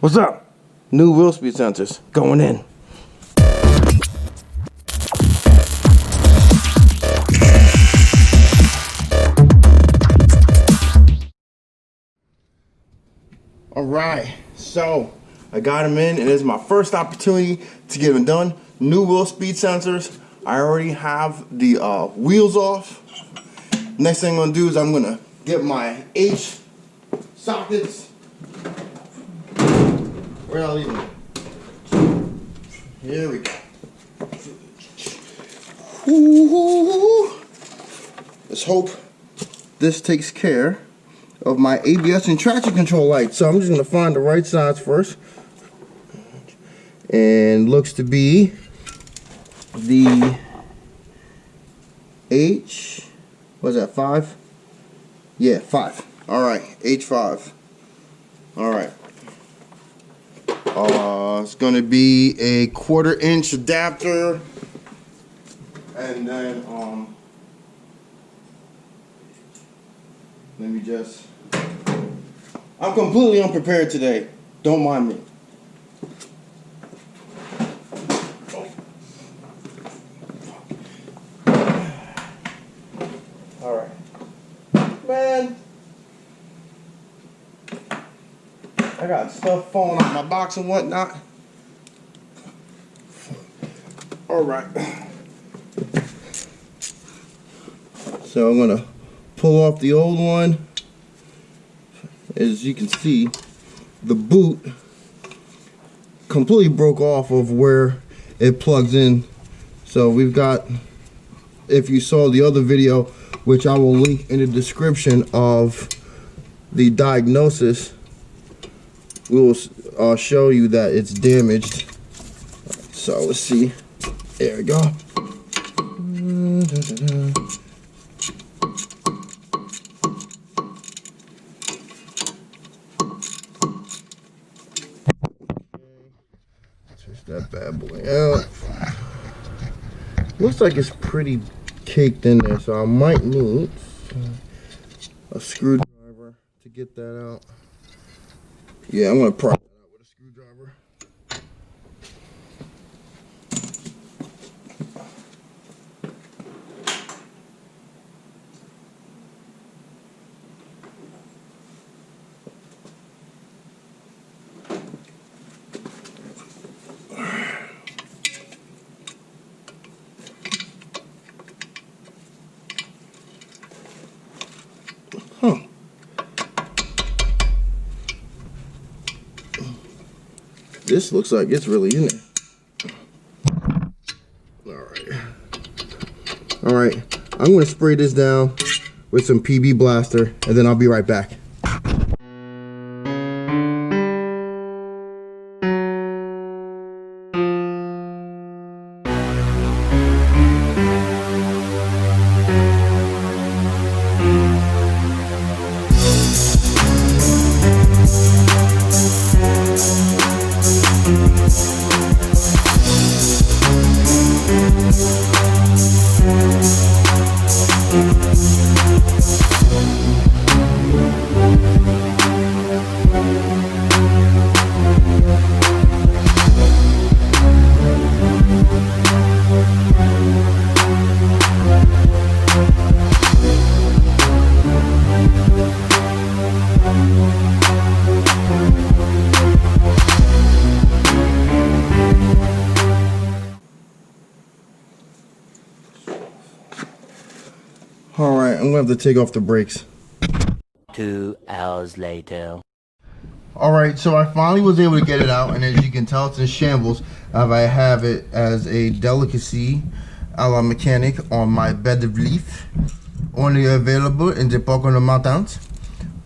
What's up? New wheel speed sensors going in. All right, so I got them in, and it's my first opportunity to get them done. New wheel speed sensors. I already have the wheels off. Next thing I'm gonna do is I'm gonna get my H sockets. Where did I leave them? Here we go. Ooh. Let's hope this takes care of my ABS and traction control lights. So I'm just gonna find the right size first. And looks to be the H, what's that, 5? Yeah, 5. Alright, H5. Alright. It's gonna be a 1/4 inch adapter. And then, let me just, I'm completely unprepared today. Don't mind me. Alright. Man, I got stuff falling out of my box and whatnot. Alright. So I'm gonna pull off the old one. As you can see, the boot completely broke off of where it plugs in. So we've got, if you saw the other video, which I will link in the description of the diagnosis, we will show you that it's damaged. So let's see. There we go. Switch that bad boy out. Looks like it's pretty caked in there, so I might need a screwdriver to get that out. Yeah, I'm gonna pry that out with a screwdriver. Huh. This looks like it's really in there. Alright, I'm going to spray this down with some PB Blaster, and then I'll be right back. Alright, I'm going to have to take off the brakes. 2 hours later. Alright, so I finally was able to get it out, and as you can tell, it's in shambles. I have it as a delicacy a la mechanic on my bed of leaf. Only available in the Pocono Mountains.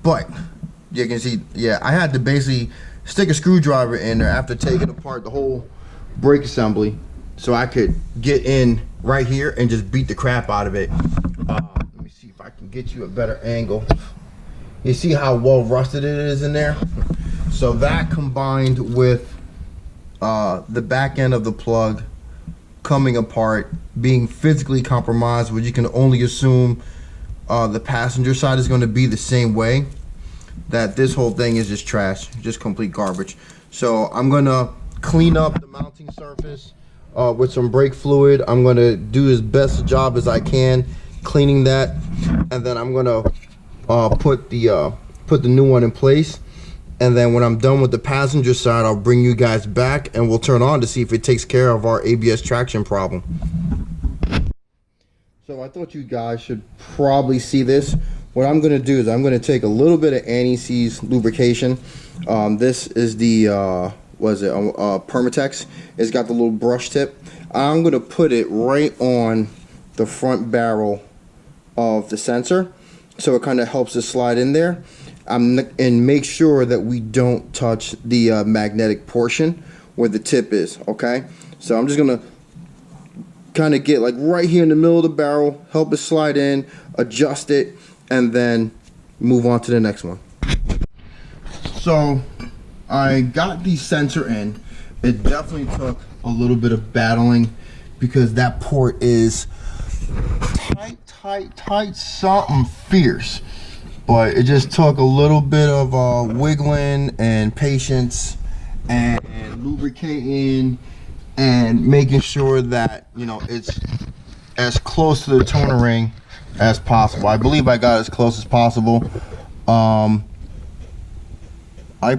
But, you can see, yeah, I had to basically stick a screwdriver in there after taking apart the whole brake assembly so I could get in right here and just beat the crap out of it. Let me see if I can get you a better angle. You see how well rusted it is in there? So that combined with the back end of the plug coming apart, being physically compromised, which you can only assume the passenger side is going to be the same way. that this whole thing is just trash, just complete garbage. So I'm gonna clean up the mounting surface with some brake fluid. I'm gonna do as best a job as I can cleaning that, and then I'm gonna put the new one in place. And then when I'm done with the passenger side, I'll bring you guys back and we'll turn on to see if it takes care of our ABS traction problem. So I thought you guys should probably see this. What I'm going to do is I'm going to take a little bit of anti-seize lubrication. This is the Permatex. It's got the little brush tip. I'm going to put it right on the front barrel of the sensor, so it kind of helps it slide in there. And make sure that we don't touch the magnetic portion where the tip is, okay? So I'm just gonna kind of get like right here in the middle of the barrel, help it slide in, adjust it, and then move on to the next one. So I got the sensor in. It definitely took a little bit of battling because that port is tight, something fierce. But it just took a little bit of wiggling and patience and lubricating and making sure that, you know, it's as close to the toner ring as possible. I believe I got as close as possible. I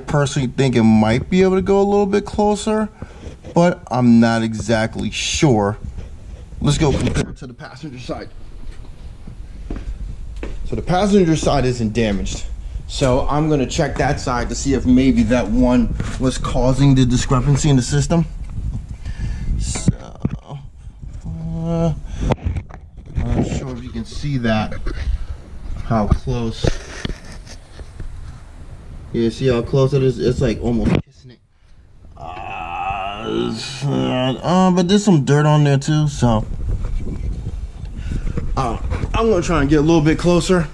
personally think it might be able to go a little bit closer, but I'm not exactly sure. Let's go compare it to the passenger side. So the passenger side isn't damaged. So I'm gonna check that side to see if maybe that one was causing the discrepancy in the system. So, I'm not sure if you can see that, how close. You see how close it is? It's like almost kissing it. But there's some dirt on there too, so. I'm gonna try and get a little bit closer.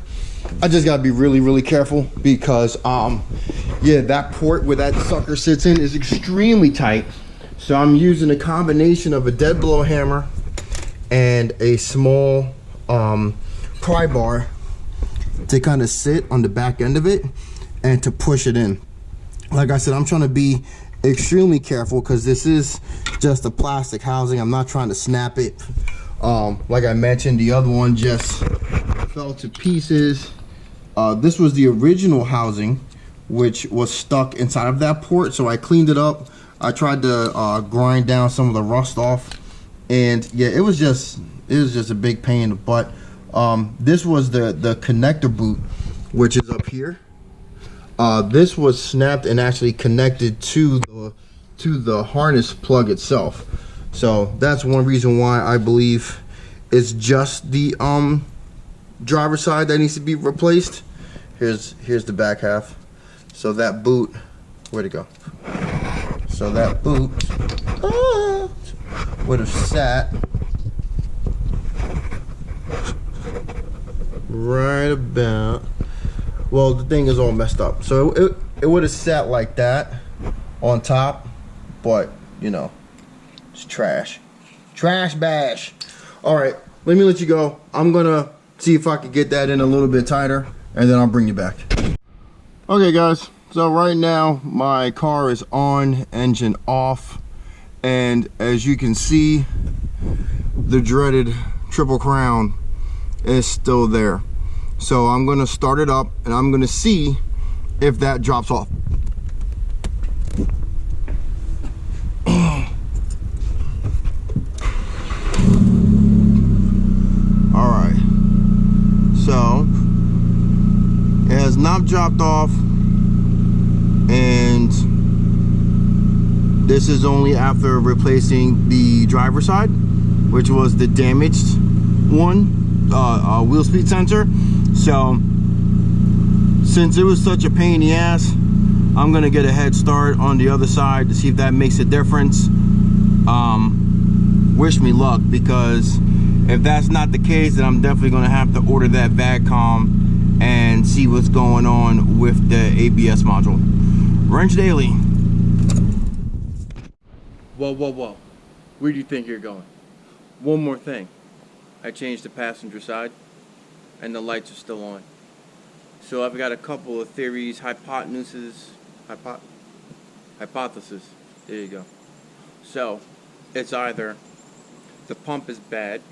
I just gotta be really careful because yeah, that port where that sucker sits in is extremely tight. So I'm using a combination of a dead blow hammer and a small pry bar to kind of sit on the back end of it and to push it in. Like I said, I'm trying to be extremely careful because this is just a plastic housing. I'm not trying to snap it. Like I mentioned, the other one just fell to pieces. This was the original housing, which was stuck inside of that port, so I cleaned it up. I tried to grind down some of the rust off, and yeah, it was just a big pain in the butt. This was the connector boot, which is up here. This was snapped and actually connected to the harness plug itself. So that's one reason why I believe it's just the driver's side that needs to be replaced. Here's the back half. So that boot, where'd it go? So that boot would have sat right about, well, the thing is all messed up. So it would have sat like that on top, but you know, it's trash bash. All right, let me let you go. I'm gonna see if I can get that in a little bit tighter, and then I'll bring you back. Okay guys, so right now my car is on, engine off, and as you can see, the dreaded triple crown is still there. So I'm gonna start it up and I'm gonna see if that drops off. Alright, so it has not dropped off, and this is only after replacing the driver's side, which was the damaged one, wheel speed sensor. So since it was such a pain in the ass, I'm gonna get a head start on the other side to see if that makes a difference. Wish me luck, because if that's not the case, then I'm definitely gonna have to order that VAGCOM and see what's going on with the ABS module. Wrench Daily. Whoa. Where do you think you're going? One more thing. I changed the passenger side and the lights are still on. So I've got a couple of theories, hypotheses. There you go. So it's either the pump is bad,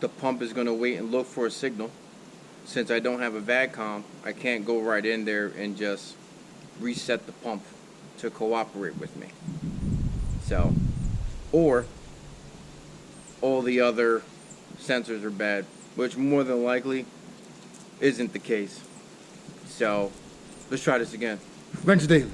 the pump is going to wait and look for a signal. Since I don't have a VADCOM, I can't go right in there and just reset the pump to cooperate with me. So, or all the other sensors are bad, which more than likely isn't the case. So let's try this again. Wrench Daily.